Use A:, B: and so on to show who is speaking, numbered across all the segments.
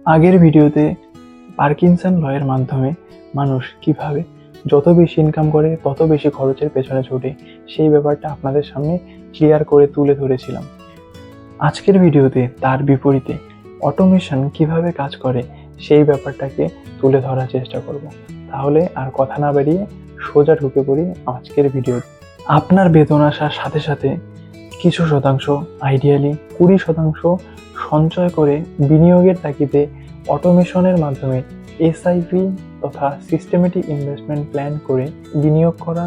A: আগের ভিডিওতে পার্কিনসন লয়ের মাধ্যমে মানুষ কিভাবে যত বেশি ইনকাম করে তত বেশি খরচের পেছনে ছুটে সেই ব্যাপারটা আপনাদের সামনে ক্লিয়ার করে তুলে ধরেছিলাম। আজকের ভিডিওতে তার বিপরীতে অটোমেশন কিভাবে কাজ করে সেই ব্যাপারটাকে তুলে ধরার চেষ্টা করব। তাহলে আর কথা না বাড়িয়ে সোজা ঢুকে পড়ি আজকের ভিডিওতে। আপনার বেতন আসার সাথে সাথে কিছু শতাংশ, আইডিয়ালি 20% সঞ্চয় করে বিনিয়োগের তাগিদে অটোমেশনের মাধ্যমে এসআইপি তথা সিস্টেমেটিক ইনভেস্টমেন্ট প্ল্যান করে বিনিয়োগ করা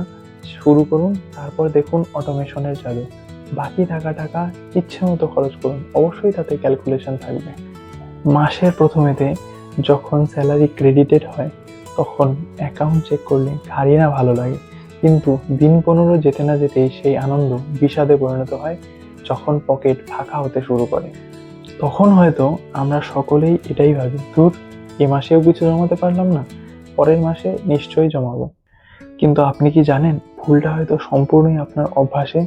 A: শুরু করুন। তারপর দেখুন অটোমেশনের জাদু। বাকি থাকা টাকা ইচ্ছে মতো খরচ করুন, অবশ্যই তাতে ক্যালকুলেশন থাকবে। মাসের প্রথমেতে যখন স্যালারি ক্রেডিটেড হয় তখন অ্যাকাউন্ট চেক করলে কারই না ভালো লাগে, কিন্তু দিন 15 যেতে না যেতেই সেই আনন্দ বিষাদে পরিণত হয় যখন পকেট ফাঁকা হতে শুরু করে। তখন হয়তো আমরা সকলেই এটাই ভাবি, ধুর, এ মাসেও কিছু জমাতে পারলাম না, পরের মাসে নিশ্চয়ই জমাবো। কিন্তু আপনি কি জানেন, ভুলটা হয়তো সম্পূর্ণই আপনার অভ্যাসে।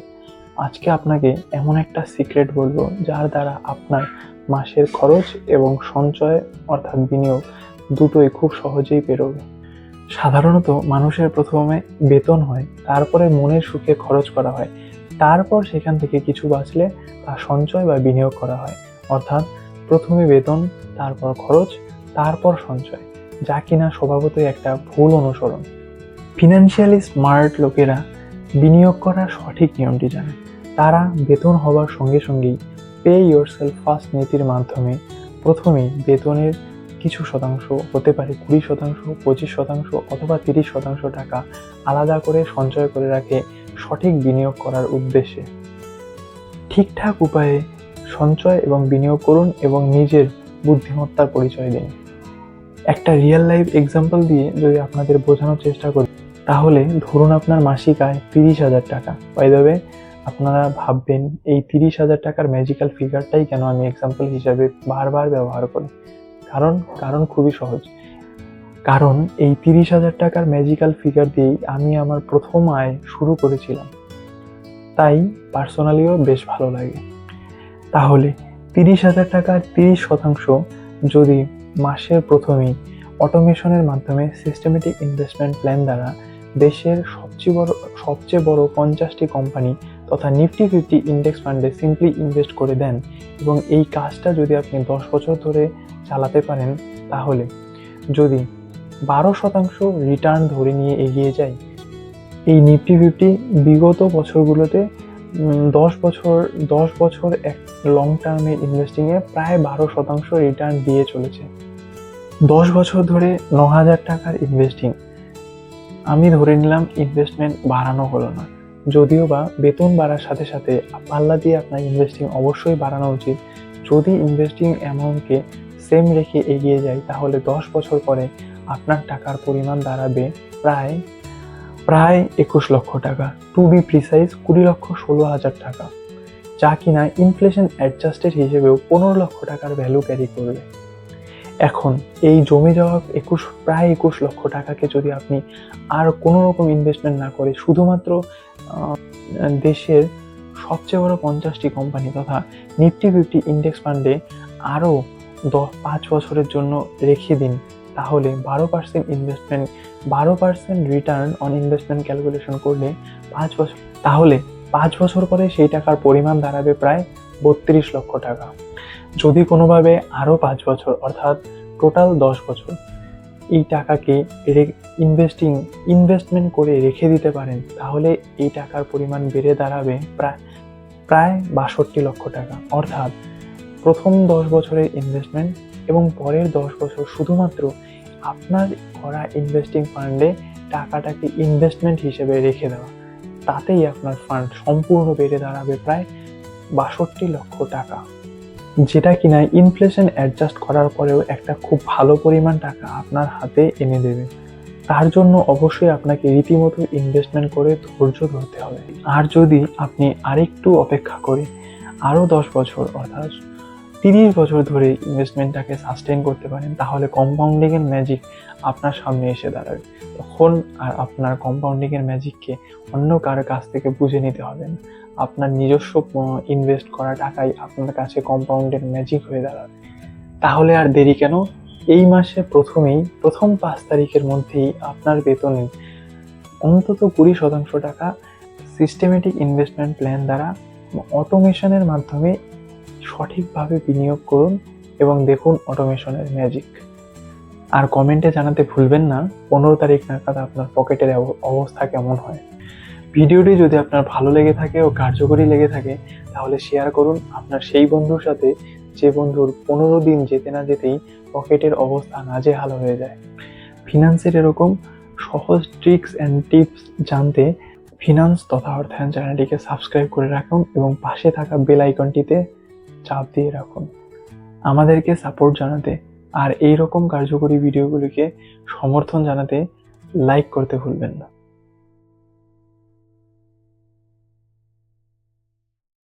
A: আজকে আপনাকে এমন একটা সিক্রেট বলবো যার দ্বারা আপনার মাসের খরচ এবং সঞ্চয় অর্থাৎ বিনিয়োগ দুটোই খুব সহজেই পেরোবে। সাধারণত মানুষের প্রথমে বেতন হয়, তারপরে মনের সুখে খরচ করা হয়, তারপর সেখান থেকে কিছু বাঁচলে তা সঞ্চয় বা বিনিয়োগ করা হয়। অর্থাৎ প্রথমে বেতন, তারপর খরচ, তারপর সঞ্চয়, যা কিনা স্বভাবতই একটা ভুল অনুসরণ। ফিনান্সিয়ালি স্মার্ট লোকেরা বিনিয়োগ করার সঠিক নিয়মটি জানে। তারা বেতন হওয়ার সঙ্গে সঙ্গেই পে ইয়োরসেলফ ফার্স্ট নীতির মাধ্যমে প্রথমেই বেতনের কিছু শতাংশ, হতে পারে 20%, 25% অথবা 30% টাকা আলাদা করে সঞ্চয় করে রাখে সঠিক বিনিয়োগ করার উদ্দেশ্যে। ঠিকঠাক উপায়ে সঞ্চয় এবং বিনিয়োগ করুন এবং নিজের বুদ্ধিমত্তার পরিচয় দিন। একটা রিয়েল লাইফ এক্সাম্পল দিয়ে যদি আপনাদের বোঝানোর চেষ্টা করি, তাহলে ধরুন আপনার মাসিক আয় 30,000 টাকা। বাই দ্য ওয়ে, আপনারা ভাববেন এই 30,000 টাকার ম্যাজিক্যাল ফিগারটাই কেন আমি এক্সাম্পল হিসাবে বারবার ব্যবহার করি। কারণ খুবই সহজ। কারণ এই 30,000 টাকার ম্যাজিক্যাল ফিগার দিয়েই আমি আমার প্রথম আয় শুরু করেছিলাম, তাই পার্সোনালিও বেশ ভালো লাগে। তাহলে 30,000 টাকার 30% যদি মাসের প্রথমেই অটোমেশনের মাধ্যমে সিস্টেমেটিক ইনভেস্টমেন্ট প্ল্যান দ্বারা দেশের সবচেয়ে বড় 50টি কোম্পানি তথা নিফটি 50 ইন্ডেক্স ফান্ডে সিম্পলি ইনভেস্ট করে দেন এবং এই কাজটা যদি আপনি 10 বছর ধরে চালাতে পারেন, তাহলে যদি 12% রিটার্ন ধরে নিয়ে এগিয়ে যায়, এই নিফটি 50 বিগত বছরগুলোতে 10 বছর এক লং টার্মে ইনভেস্টিংয়ে প্রায় 12% রিটার্ন দিয়ে চলেছে। 10 বছর ধরে 9,000 টাকার ইনভেস্টিং, আমি ধরে নিলাম ইনভেস্টমেন্ট বাড়ানো হলো না, যদিও বা বেতন বাড়ার সাথে সাথে পাল্লা দিয়ে আপনার ইনভেস্টিং অবশ্যই বাড়ানো উচিত। যদি ইনভেস্টিং অ্যামাউন্টকে সেম রেখে এগিয়ে যায়, তাহলে 10 বছর পরে আপনার টাকার পরিমাণ দাঁড়াবে প্রায় 21 লক্ষ টাকা, টু বি প্রিসাইজ 20,16,000 টাকা, যা কিনা ইনফ্লেশন অ্যাডজাস্টেড হিসেবেও 15 লক্ষ টাকার ভ্যালু ক্যারি করবে। এখন এই জমে যাওয়া প্রায় 21 লক্ষ টাকাকে যদি আপনি আর কোনো রকম ইনভেস্টমেন্ট না করে শুধুমাত্র দেশের সবচেয়ে বড় 50টি কোম্পানি তথা নিফটি 50 ইন্ডেক্স ফান্ডে আরও 5 বছরের জন্য রেখে দিন, তাহলে 12% রিটার্ন অন ইনভেস্টমেন্ট ক্যালকুলেশন করলে 5 বছর পরে সেই টাকার পরিমাণ দাঁড়াবে প্রায় 32 লক্ষ টাকা। যদি কোনোভাবে আরও 5 বছর অর্থাৎ টোটাল 10 বছর এই টাকাকে ইনভেস্টমেন্ট করে রেখে দিতে পারেন, তাহলে এই টাকার পরিমাণ বেড়ে দাঁড়াবে প্রায় 62 লক্ষ টাকা। অর্থাৎ প্রথম 10 বছরের ইনভেস্টমেন্ট এবং পরের 10 বছর শুধুমাত্র আপনার করা ইনভেস্টিং ফান্ডে টাকাটাকে ইনভেস্টমেন্ট হিসেবে রেখে দেওয়া, তাতেই আপনার ফান্ড সম্পূর্ণ বেড়ে দাঁড়াবে প্রায় 62 লক্ষ টাকা, যেটা কিনা ইনফ্লেশন অ্যাডজাস্ট করার পরেও একটা খুব ভালো পরিমাণ টাকা আপনার হাতে এনে দেবে। তার জন্য অবশ্যই আপনাকে রীতিমতো ইনভেস্টমেন্ট করে ধৈর্য ধরতে হবে। আর যদি আপনি আরেকটু অপেক্ষা করে আরও 10 বছর অর্থাৎ 30 বছর ধরে ইনভেস্টমেন্টটাকে সাস্টেন করতে পারেন, তাহলে কম্পাউন্ডিংয়ের ম্যাজিক আপনার সামনে এসে দাঁড়াবে। তখন আর আপনার কম্পাউন্ডিংয়ের ম্যাজিককে অন্য কারো কাছ থেকে বুঝে নিতে হবে না, আপনার নিজস্ব ইনভেস্ট করা টাকাই আপনার কাছে কম্পাউন্ডের ম্যাজিক হয়ে দাঁড়াবে। তাহলে আর দেরি কেন? এই মাসে প্রথম 5 তারিখের মধ্যেই আপনার বেতনে অন্তত 20% টাকা সিস্টেমেটিক ইনভেস্টমেন্ট প্ল্যান দ্বারা অটোমেশনের মাধ্যমে সঠিকভাবে বিনিয়োগ করুন এবং দেখুন অটোমেশনের ম্যাজিক। আর কমেন্টে জানাতে ভুলবেন না 15 তারিখ নাগাদ আপনার পকেটের অবস্থা কেমন হয়। ভিডিওটি যদি আপনার ভালো লেগে থাকে ও কার্যকরী লেগে থাকে তাহলে শেয়ার করুন আপনার সেই বন্ধুর সাথে যে বন্ধুর 15 দিন যেতে না যেতেই পকেটের অবস্থা নাজেহাল হয়ে যায়। ফিনান্সের এরকম সহজ ট্রিক্স অ্যান্ড টিপস জানতে ফিনান্স তথা অর্থায়ন চ্যানেলটিকে সাবস্ক্রাইব করে রাখুন এবং পাশে থাকা বেল আইকনটিতে চাপ দিয়ে রাখুন আমাদেরকে সাপোর্ট জানাতে। আর এই রকম কার্যকরী ভিডিওগুলিকে সমর্থন জানাতে লাইক করতে ভুলবেন না।